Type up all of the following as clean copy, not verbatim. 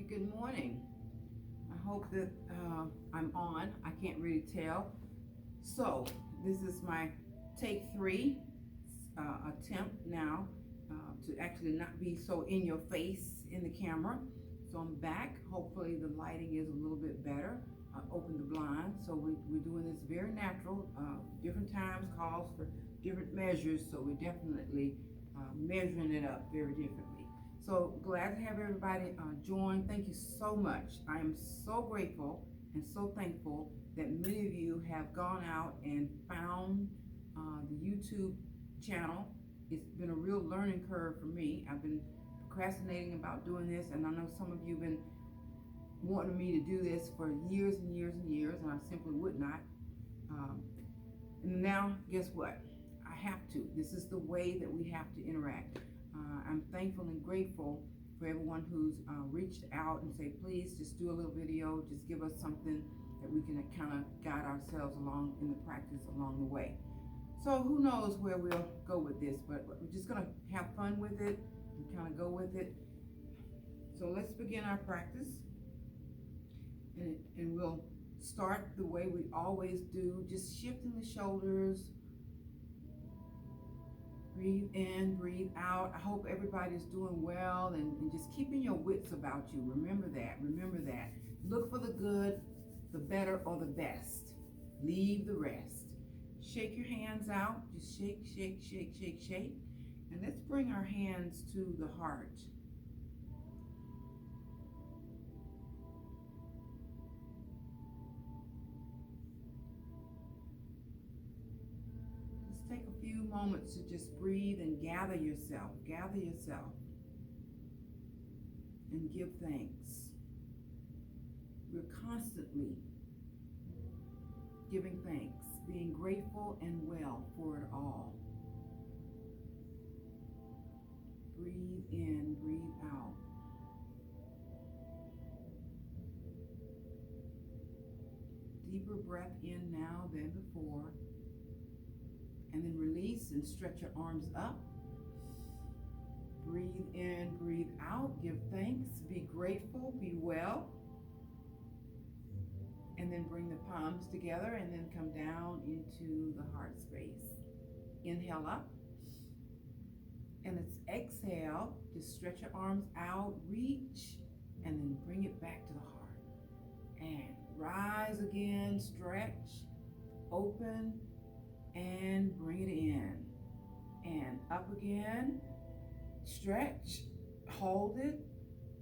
good morning. I hope that I'm on. I can't really tell. So, this is my take 3 attempt now to actually not be so in your face in the camera. So, I'm back. Hopefully, the lighting is a little bit better. I opened the blind. So, we're doing this very natural. Different times calls for different measures. So, we're definitely measuring it up very differently. So glad to have everybody join. Thank you so much. I am so grateful and so thankful that many of you have gone out and found the YouTube channel. It's been a real learning curve for me. I've been procrastinating about doing this, and I know some of you have been wanting me to do this for years and years and years, and I simply would not. And now, guess what? I have to. This is the way that we have to interact. I'm thankful and grateful for everyone who's reached out and say, please just do a little video, just give us something that we can kind of guide ourselves along in the practice along the way. So who knows where we'll go with this, but we're just going to have fun with it and kind of go with it. So let's begin our practice, and we'll start the way we always do, just shifting the shoulders. Breathe in, breathe out. I hope everybody's doing well and just keeping your wits about you. Remember that. Remember that. Look for the good, the better, or the best. Leave the rest. Shake your hands out. Just shake, shake, shake, shake, shake. And let's bring our hands to the heart. Take a few moments to just breathe and gather yourself, and give thanks. We're constantly giving thanks, being grateful and well for it all. Breathe in, breathe out. Deeper breath in now than before. And then release and stretch your arms up. Breathe in, breathe out. Give thanks, be grateful, be well. And then bring the palms together and then come down into the heart space. Inhale up. And let's exhale. Just stretch your arms out, reach, and then bring it back to the heart. And rise again, stretch, open, and bring it in, and up again, stretch, hold it,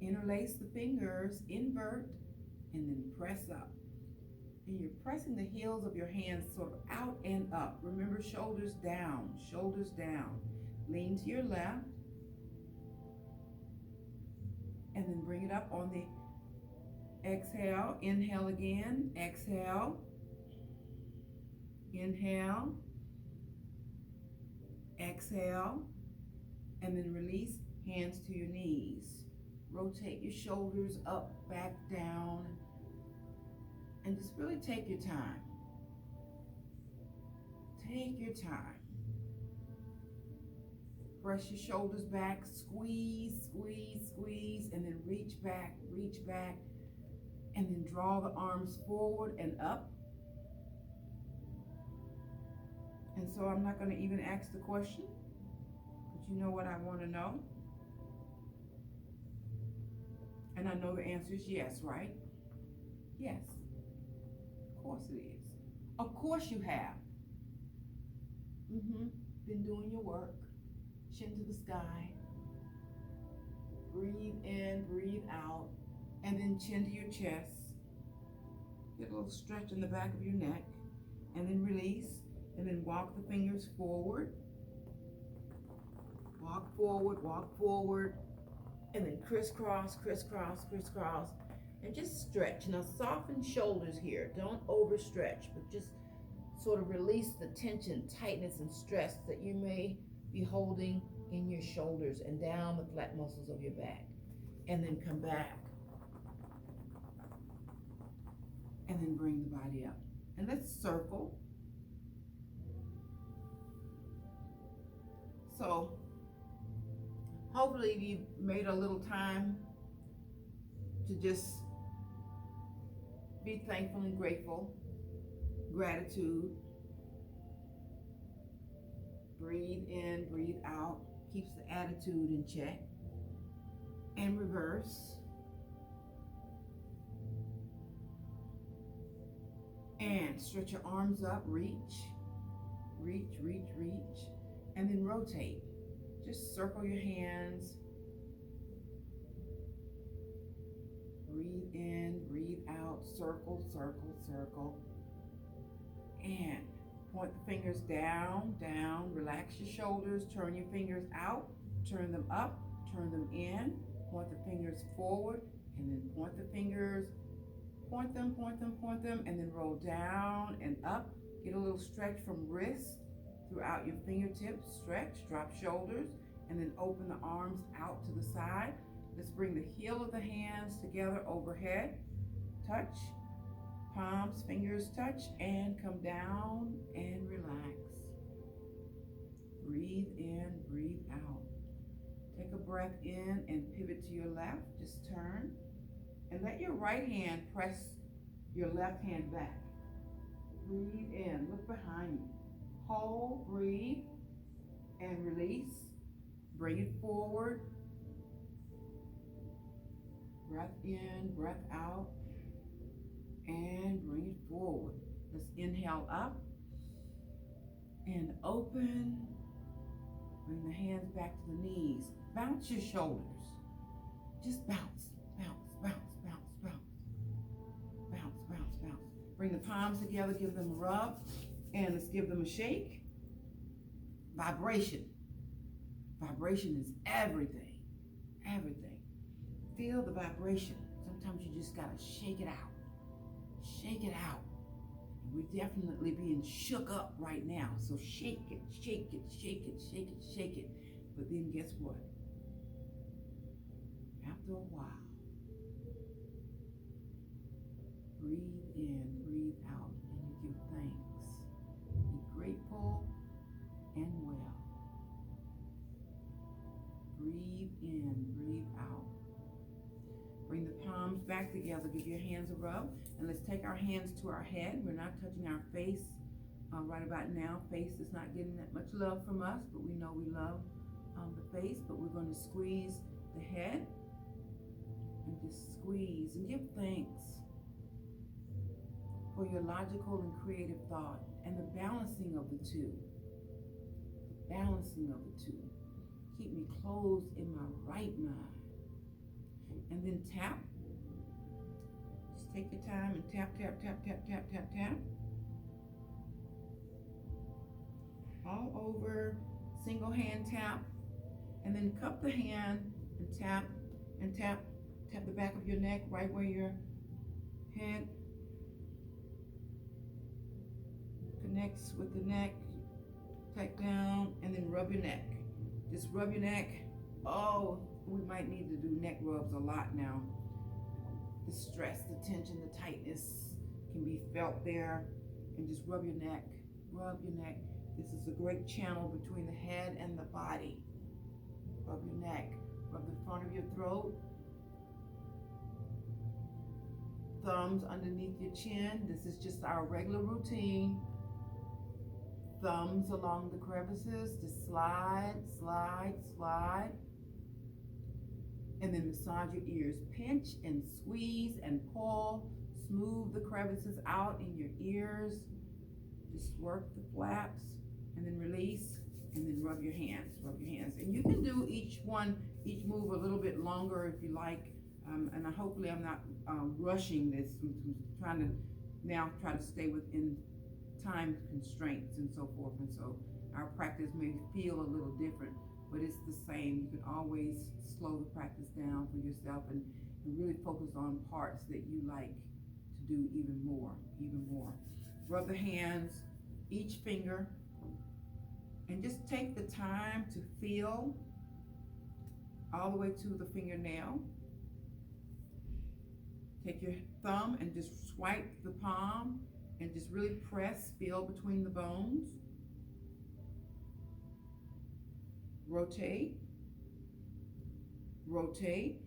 interlace the fingers, invert, and then press up. And you're pressing the heels of your hands sort of out and up. Remember, shoulders down, lean to your left, and then bring it up on the exhale. Inhale again, exhale, inhale, exhale, and then release, hands to your knees. Rotate your shoulders up, back, down, and just really take your time. Take your time. Press your shoulders back, squeeze, squeeze, squeeze, and then reach back, and then draw the arms forward and up. And so I'm not going to even ask the question, but you know what I want to know. And I know the answer is yes, right? Yes. Of course it is. Of course you have. Been doing your work. Chin to the sky. Breathe in, breathe out. And then chin to your chest. Get a little stretch in the back of your neck. And then release. And then walk the fingers forward. Walk forward. And then crisscross, crisscross, crisscross. And just stretch. Now soften shoulders here. Don't overstretch, but just sort of release the tension, tightness, and stress that you may be holding in your shoulders and down the flat muscles of your back. And then come back. And then bring the body up. And let's circle. So hopefully you've made a little time to just be thankful and grateful. Gratitude. Breathe in, breathe out. Keeps the attitude in check. And reverse. And stretch your arms up, reach, reach, reach, reach, and then rotate. Just circle your hands. Breathe in, breathe out, circle, circle, circle. And point the fingers down, down, relax your shoulders, turn your fingers out, turn them up, turn them in, point the fingers forward, and then point the fingers, point them, point them, point them, and then roll down and up. Get a little stretch from wrist throughout your fingertips, stretch, drop shoulders, and then open the arms out to the side. Let's bring the heel of the hands together overhead, touch, palms, fingers touch, and come down and relax. Breathe in, breathe out. Take a breath in and pivot to your left, just turn. And let your right hand press your left hand back. Breathe in, look behind you. Hold, breathe, and release. Bring it forward. Breath in, breath out, and bring it forward. Let's inhale up and open. Bring the hands back to the knees. Bounce your shoulders. Just bounce, bounce, bounce, bounce, bounce. Bounce, bounce, bounce. Bring the palms together, give them a rub, and let's give them a shake. Vibration. Vibration is everything, everything. Feel the vibration. Sometimes you just gotta shake it out. Shake it out. We're definitely being shook up right now. So shake it, shake it, shake it, shake it, shake it. But then guess what? After a while, breathe in, breathe out, and you give thanks. Be grateful and well. Breathe in, breathe out. Bring the palms back together. Give your hands a rub. And let's take our hands to our head. We're not touching our face right about now. Face is not getting that much love from us, but we know we love the face. But we're going to squeeze the head and just squeeze and give thanks for your logical and creative thought and the balancing of the two. The balancing of the two. Keep me closed in my right mind. And then tap. Just take your time and tap, tap, tap, tap, tap, tap, tap. All over, single hand tap. And then cup the hand and tap and tap. Tap the back of your neck right where your head connects with the neck. Take down and then rub your neck. Just rub your neck. Oh, we might need to do neck rubs a lot now. The stress, the tension, the tightness can be felt there. And just rub your neck, rub your neck. This is a great channel between the head and the body. Rub your neck, rub the front of your throat. Thumbs underneath your chin. This is just our regular routine. Thumbs along the crevices, just slide, slide, slide. And then massage your ears. Pinch and squeeze and pull. Smooth the crevices out in your ears. Just work the flaps and then release and then rub your hands. Rub your hands. And you can do each move a little bit longer if you like. And hopefully I'm not rushing this. I'm trying to now try to stay within time constraints and so forth. And so our practice may feel a little different, but it's the same. You can always slow the practice down for yourself and really focus on parts that you like to do even more, even more. Rub the hands, each finger, and just take the time to feel all the way to the fingernail. Take your thumb and just swipe the palm and just really press, feel between the bones. Rotate, rotate,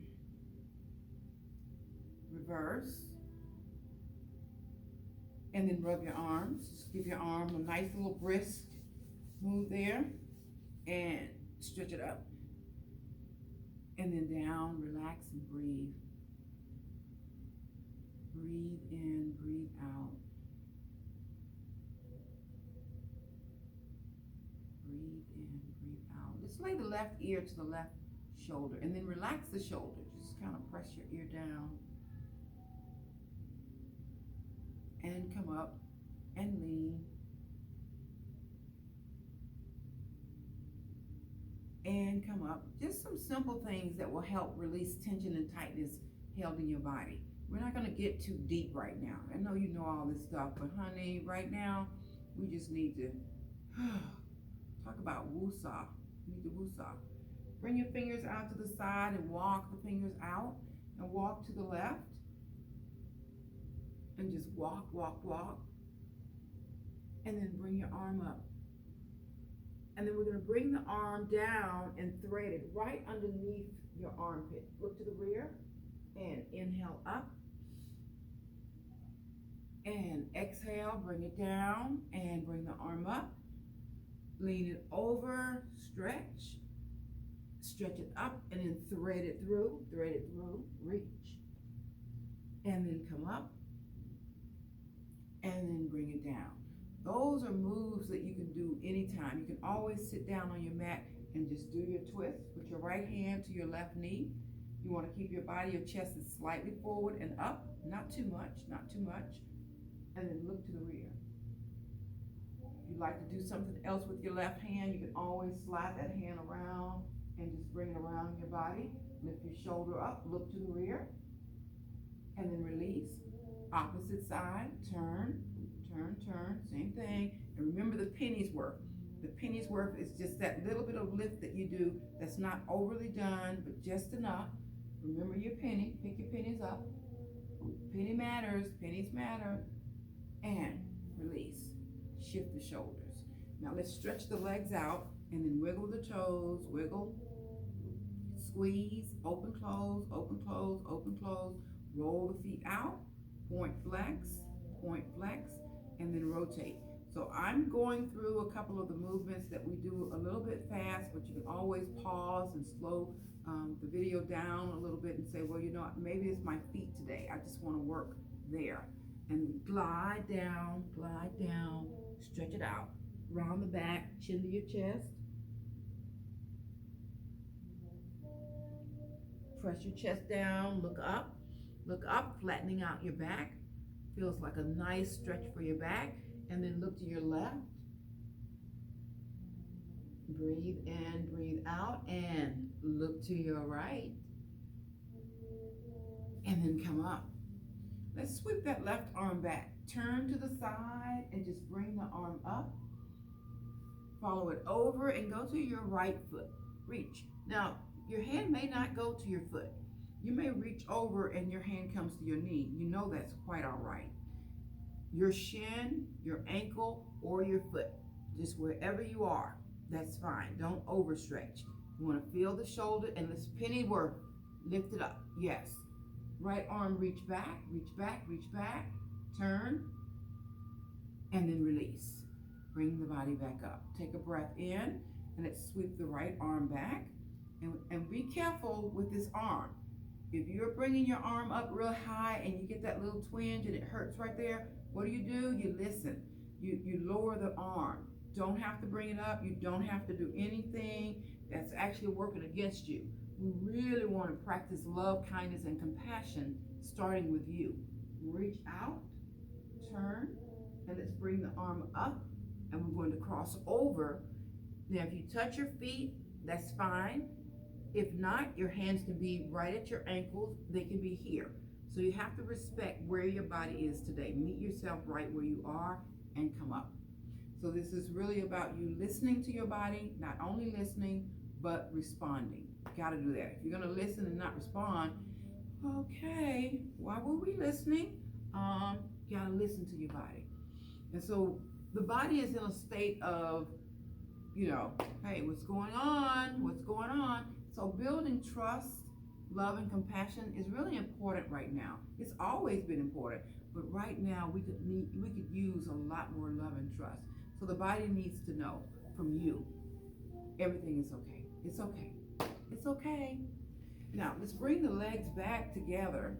reverse, and then rub your arms. Just give your arm a nice little brisk move there, and stretch it up. And then down, relax and breathe. Breathe in, breathe out. Breathe in, breathe out. Just lay the left ear to the left shoulder and then relax the shoulder. Just kind of press your ear down. And come up and lean. And come up. Just some simple things that will help release tension and tightness held in your body. We're not going to get too deep right now. I know you know all this stuff, but honey, right now, we just need to talk about woosah. We need to woosah. Bring your fingers out to the side and walk the fingers out and walk to the left. And just walk, walk, walk. And then bring your arm up. And then we're going to bring the arm down and thread it right underneath your armpit. Look to the rear and inhale up. And exhale, bring it down and bring the arm up. Lean it over, stretch. Stretch it up and then thread it through, reach. And then come up and then bring it down. Those are moves that you can do anytime. You can always sit down on your mat and just do your twist. Put your right hand to your left knee. You want to keep your body, your chest is slightly forward and up, not too much, not too much. And then look to the rear. If you'd like to do something else with your left hand, you can always slide that hand around and just bring it around your body. Lift your shoulder up, look to the rear, and then release. Opposite side, turn, turn, turn, same thing. And remember the pennies work. The pennies work is just that little bit of lift that you do that's not overly done, but just enough. Remember your penny, pick your pennies up. Penny matters, pennies matter. And release, shift the shoulders. Now let's stretch the legs out and then wiggle the toes, wiggle, squeeze, open, close, open, close, open, close. Roll the feet out, point, flex, and then rotate. So I'm going through a couple of the movements that we do a little bit fast, but you can always pause and slow the video down a little bit and say, well, you know, maybe it's my feet today. I just want to work there. And glide down, stretch it out. Round the back, chin to your chest. Press your chest down, look up, flattening out your back. Feels like a nice stretch for your back. And then look to your left. Breathe in, breathe out, and look to your right. And then come up. Let's sweep that left arm back. Turn to the side and just bring the arm up. Follow it over and go to your right foot. Reach. Now, your hand may not go to your foot. You may reach over and your hand comes to your knee. You know that's quite all right. Your shin, your ankle, or your foot, just wherever you are, that's fine. Don't overstretch. You want to feel the shoulder and this penny work. Lift it up. Yes. Right arm, reach back, turn, and then release. Bring the body back up. Take a breath in, and let's sweep the right arm back. And be careful with this arm. If you're bringing your arm up real high and you get that little twinge and it hurts right there, what do? You listen. You lower the arm. Don't have to bring it up. You don't have to do anything that's actually working against you. We really want to practice love, kindness, and compassion starting with you. Reach out, turn, and let's bring the arm up, and we're going to cross over. Now, if you touch your feet, that's fine. If not, your hands can be right at your ankles. They can be here. So you have to respect where your body is today. Meet yourself right where you are and come up. So this is really about you listening to your body, not only listening, but responding. Got to do that. If you're going to listen and not respond, okay, why were we listening? You got to listen to your body. And so the body is in a state of, hey, what's going on? So building trust love and compassion is really important right now. It's always been important, but right now we could use a lot more love and trust. So the body needs to know from you, everything is okay. It's okay. It's okay. Now let's bring the legs back together,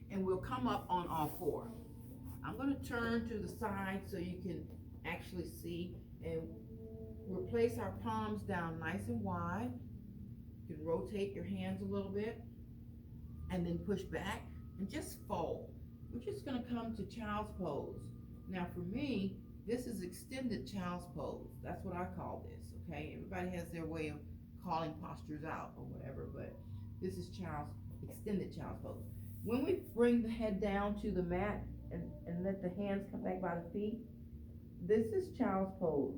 and we'll come up on all four. I'm going to turn to the side so you can actually see, and we'll place our palms down nice and wide. You can rotate your hands a little bit and then push back and just fold. We're just going to come to child's pose. Now for me, this is extended child's pose. That's what I call this, okay? Everybody has their way of calling postures out or whatever, but this is extended child's pose. When we bring the head down to the mat and let the hands come back by the feet, this is child's pose.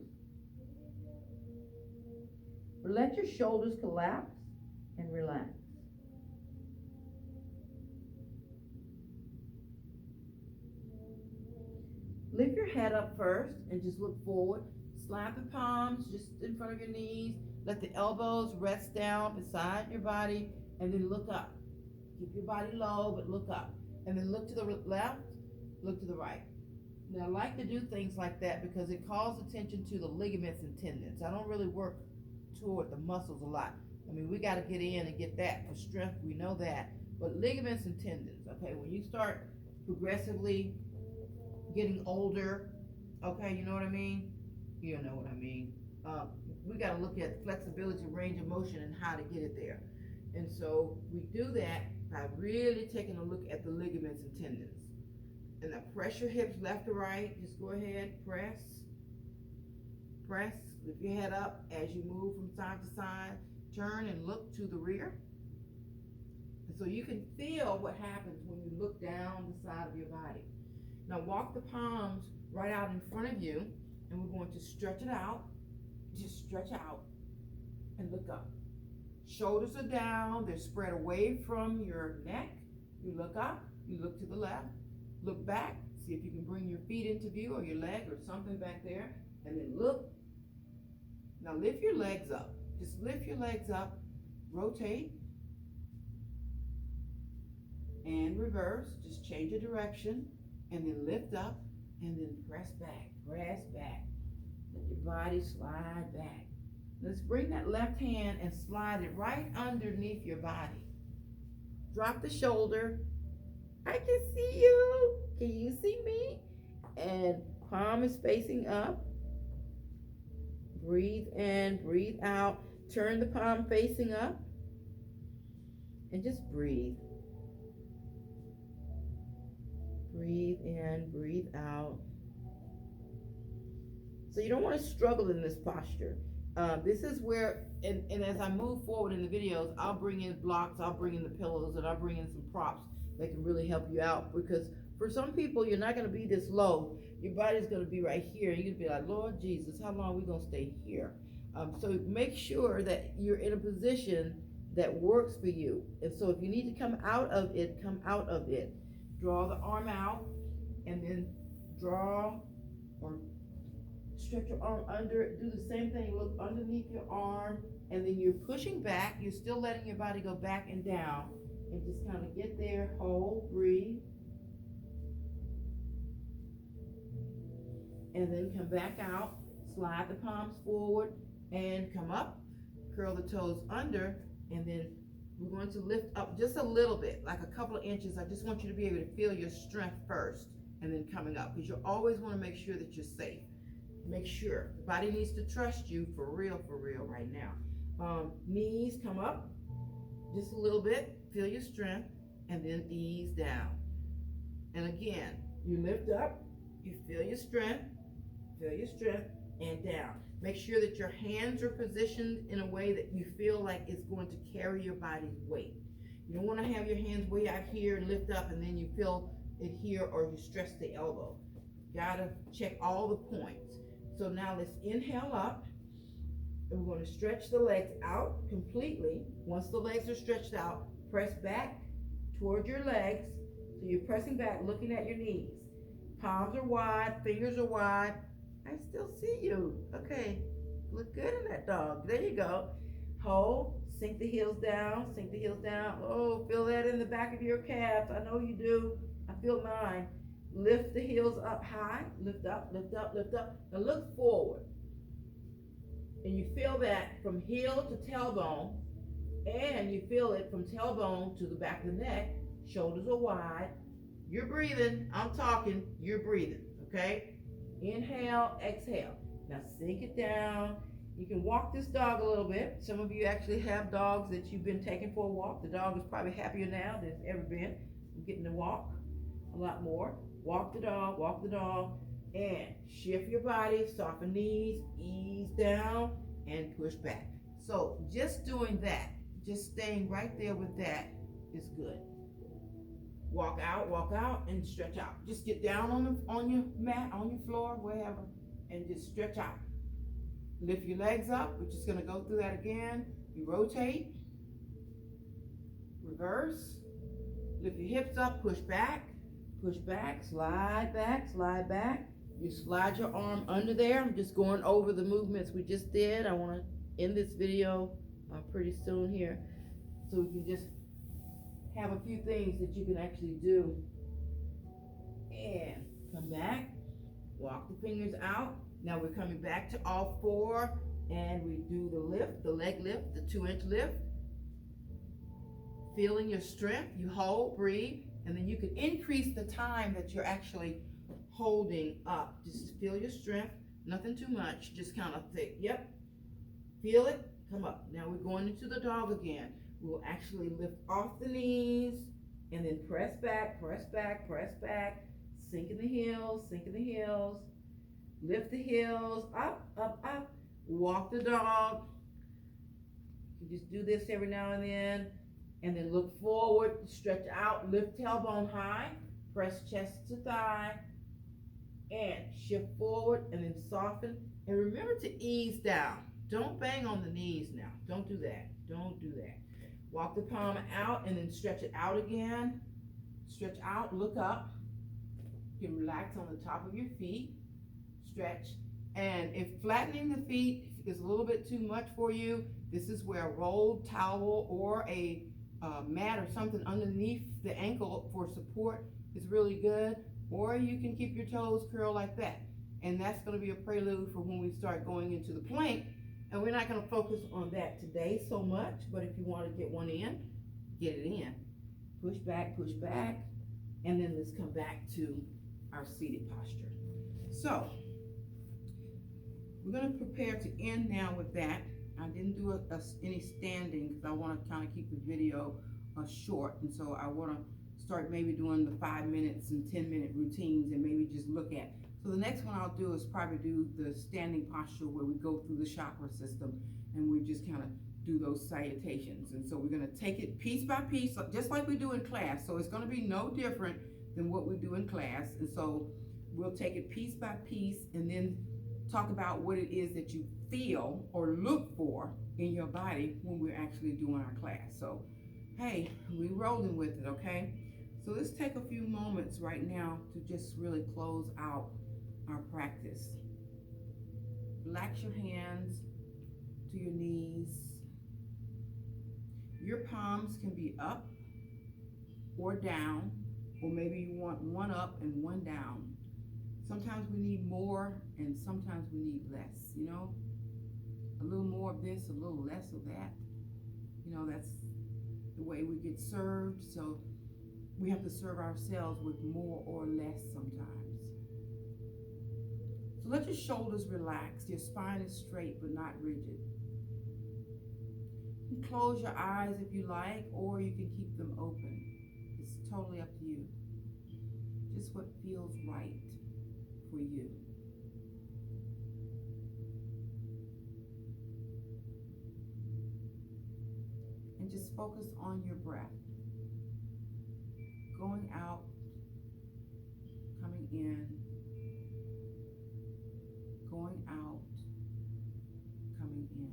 Let your shoulders collapse and relax. Lift your head up first and just look forward. Slide the palms just in front of your knees. Let the elbows rest down beside your body, and then look up. Keep your body low, but look up. And then look to the left, look to the right. Now I like to do things like that because it calls attention to the ligaments and tendons. I don't really work toward the muscles a lot. I mean, we got to get in and get that for strength, we know that. But ligaments and tendons, okay, when you start progressively getting older, okay, you know what I mean? You know what I mean. We got to look at flexibility, range of motion, and how to get it there. And so we do that by really taking a look at the ligaments and tendons. And now press your hips left to right. Just go ahead, press. Lift your head up as you move from side to side. Turn and look to the rear. And so you can feel what happens when you look down the side of your body. Now walk the palms right out in front of you, and we're going to stretch it out. Just stretch out and look up. Shoulders are down, they're spread away from your neck. You look up, you look to the left, look back, see if you can bring your feet into view or your leg or something back there, and then look. Now lift your legs up. Just lift your legs up, rotate, and reverse. Just change your direction, and then lift up, and then press back, press back. Let your body slide back. Let's bring that left hand and slide it right underneath your body. Drop the shoulder. I can see you. Can you see me? And palm is facing up. Breathe in, breathe out. Turn the palm facing up. And just breathe. Breathe in, breathe out. So you don't want to struggle in this posture. This is where, and as I move forward in the videos, I'll bring in blocks, I'll bring in the pillows, and I'll bring in some props that can really help you out. Because for some people, you're not going to be this low. Your body's going to be right here. You're going to be like, Lord Jesus, how long are we going to stay here? So make sure that you're in a position that works for you. And so if you need to come out of it, come out of it. Draw the arm out, and then draw or stretch your arm under it. Do the same thing. Look underneath your arm, and then you're pushing back. You're still letting your body go back and down, and just kind of get there. Hold, breathe, and then come back out. Slide the palms forward and come up. Curl the toes under, and then we're going to lift up just a little bit, like a couple of inches. I just want you to be able to feel your strength first, and then coming up, because you always want to make sure that you're safe. Make sure the body needs to trust you for real right now. Knees come up just a little bit, feel your strength, and then ease down. And again, you lift up, you feel your strength, and down. Make sure that your hands are positioned in a way that you feel like it's going to carry your body's weight. You don't want to have your hands way out here and lift up, and then you feel it here, or you stress the elbow. Gotta check all the points. So now let's inhale up, and we're going to stretch the legs out completely. Once the legs are stretched out, press back toward your legs. So you're pressing back, looking at your knees. Palms are wide, fingers are wide. I still see you. Okay, look good in that dog. There you go. Hold, Sink the heels down, sink the heels down. Oh, feel that in the back of your calves. I know you do. I feel mine. Lift the heels up high. Lift up, lift up, lift up. Now look forward. And you feel that from heel to tailbone. And you feel it from tailbone to the back of the neck. Shoulders are wide. You're breathing. I'm talking. You're breathing. Okay? Inhale, exhale. Now sink it down. You can walk this dog a little bit. Some of you actually have dogs that you've been taking for a walk. The dog is probably happier now than it's ever been. You're getting to walk a lot more. Walk the dog, and shift your body, soften knees, ease down, and push back. So just doing that, just staying right there with that is good. Walk out, and stretch out. Just get down on your mat, on your floor, wherever, and just stretch out. Lift your legs up. We're just going to go through that again. You rotate, reverse, lift your hips up, push back, slide back. You slide your arm under there. I'm just going over the movements we just did. I want to end this video pretty soon here, so we can just have a few things that you can actually do. And come back, walk the fingers out. Now we're coming back to all four, and we do the lift, the leg lift, the 2-inch lift. Feeling your strength, you hold, breathe, and then you can increase the time that you're actually holding up. Just feel your strength, nothing too much, just kind of thick. Yep, feel it, come up. Now we're going into the dog again. We'll actually lift off the knees, and then press back, sinking the heels, lift the heels, up. Walk the dog. You can just do this every now and then look forward, stretch out, lift tailbone high, press chest to thigh, and shift forward, and then soften. And remember to ease down. Don't bang on the knees now. Don't do that. Walk the palm out, and then stretch it out again. Stretch out, look up. You can relax on the top of your feet. Stretch. And if flattening the feet is a little bit too much for you, this is where a rolled towel or a mat or something underneath the ankle for support is really good. Or you can keep your toes curled like that. And that's going to be a prelude for when we start going into the plank. And we're not going to focus on that today so much, but if you want to get one in, get it in. Push back, and then let's come back to our seated posture. So we're going to prepare to end now with that. I didn't do any standing because I want to kind of keep the video short, and so I want to start maybe doing the 5 minutes and 10-minute routines, and maybe just look at. So the next one I'll do is probably do the standing posture where we go through the chakra system and we just kind of do those salutations. And so we're going to take it piece by piece, just like we do in class. So it's going to be no different than what we do in class. And so we'll take it piece by piece and then talk about what it is that you feel or look for in your body when we're actually doing our class. So, hey, we're rolling with it, okay? So let's take a few moments right now to just really close out our practice. Relax your hands to your knees. Your palms can be up or down, or maybe you want one up and one down. Sometimes we need more and sometimes we need less, you know? A little more of this, a little less of that. You know, that's the way we get served, so we have to serve ourselves with more or less sometimes. So let your shoulders relax. Your spine is straight but not rigid. You can close your eyes if you like, or you can keep them open. It's totally up to you. Just what feels right for you. And just focus on your breath. Going out, coming in, going out, coming in.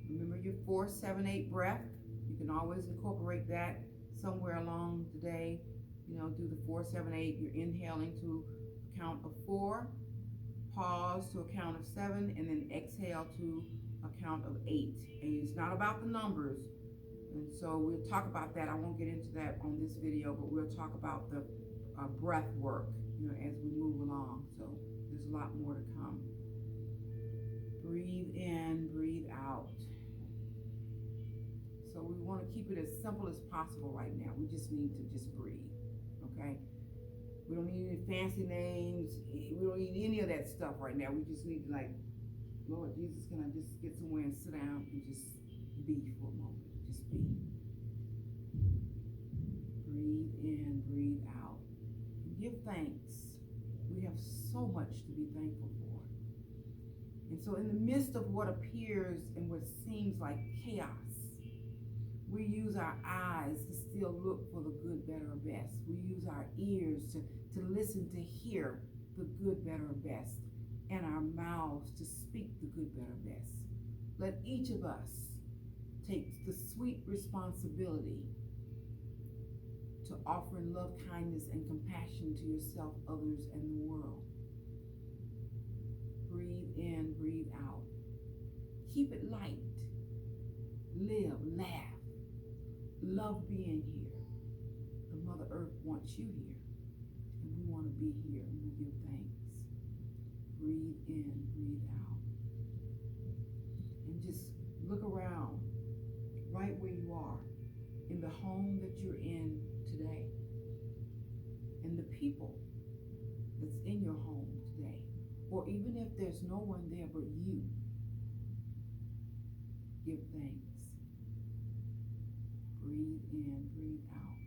Remember your 4-7-8 breath. You can always incorporate that somewhere along the day. do the 4-7-8. You're inhaling to a count of 4, pause to a count of 7, and then exhale to a count of 8. And it's not about the numbers. And so we'll talk about that. I won't get into that on this video, but we'll talk about the breath work, as we move along. So there's a lot more to come. Breathe in, breathe out. So we want to keep it as simple as possible right now. We just need to just breathe, okay? We don't need any fancy names. We don't need any of that stuff right now. We just need to, like, Lord Jesus, can I just get somewhere and sit down and just be for a moment? Just be. Breathe in, breathe out. Give thanks. We have so much to be thankful for. And so in the midst of what appears and what seems like chaos, we use our eyes to still look for the good, better, or best. We use our ears to listen, to hear the good, better, or best, and our mouths to speak the good, better, best. Let each of us take the sweet responsibility to offering love, kindness, and compassion to yourself, others, and the world. Breathe in, breathe out. Keep it light. Live, laugh. Love being here. The Mother Earth wants you here, and we want to be here, and we give thanks. Breathe in, breathe out. And just look around right where you are, in the home that you're in today, and the people that's in your home today, or even if there's no one there but you, give thanks. Breathe in, breathe out.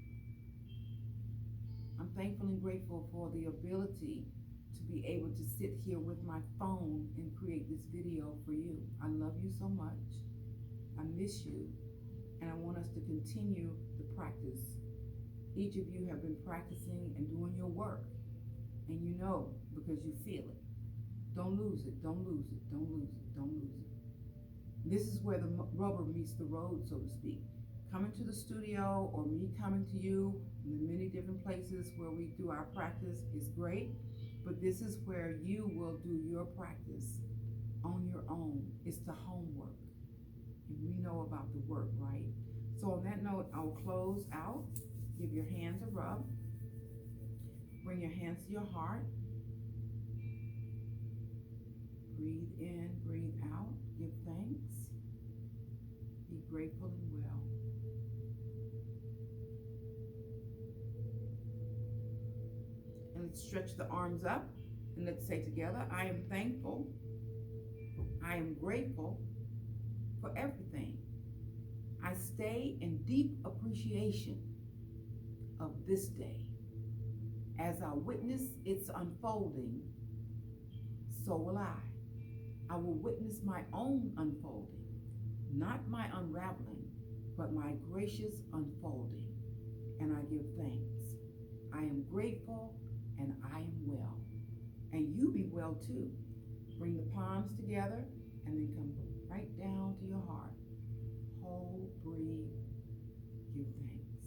I'm thankful and grateful for the ability to be able to sit here with my phone and create this video for you. I love you so much. I miss you. And I want us to continue the practice. Each of you have been practicing and doing your work. And you know, because you feel it. Don't lose it, don't lose it, don't lose it, don't lose it. This is where the rubber meets the road, so to speak. Coming to the studio or me coming to you in the many different places where we do our practice is great, but this is where you will do your practice on your own. It's the homework. And we know about the work, right? So on that note, I'll close out. Give your hands a rub. Bring your hands to your heart. Breathe in, breathe out. Give thanks. Be grateful and well. And let's stretch the arms up. And let's say together, I am thankful. I am grateful for everything. I stay in deep appreciation of this day. As I witness its unfolding, so will I. I will witness my own unfolding, not my unraveling, but my gracious unfolding. And I give thanks. I am grateful and I am well. And you be well too. Bring the palms together and then come right down to your heart. Hold, breathe, give thanks.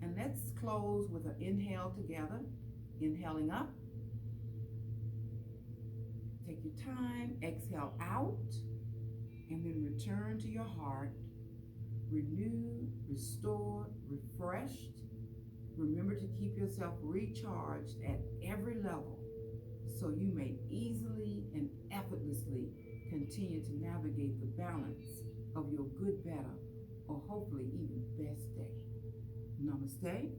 And let's close with an inhale together. Inhaling up. Take your time, exhale out, and then return to your heart. Renewed, restored, refreshed. Remember to keep yourself recharged at every level so you may easily and effortlessly continue to navigate the balance of your good, better, or hopefully even best day. Namaste.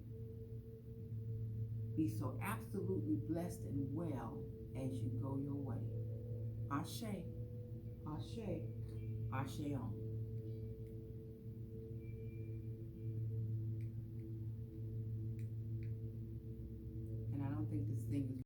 Be so absolutely blessed and well as you go your way. Ashe, Ashe, Ashe on. And I don't think this thing is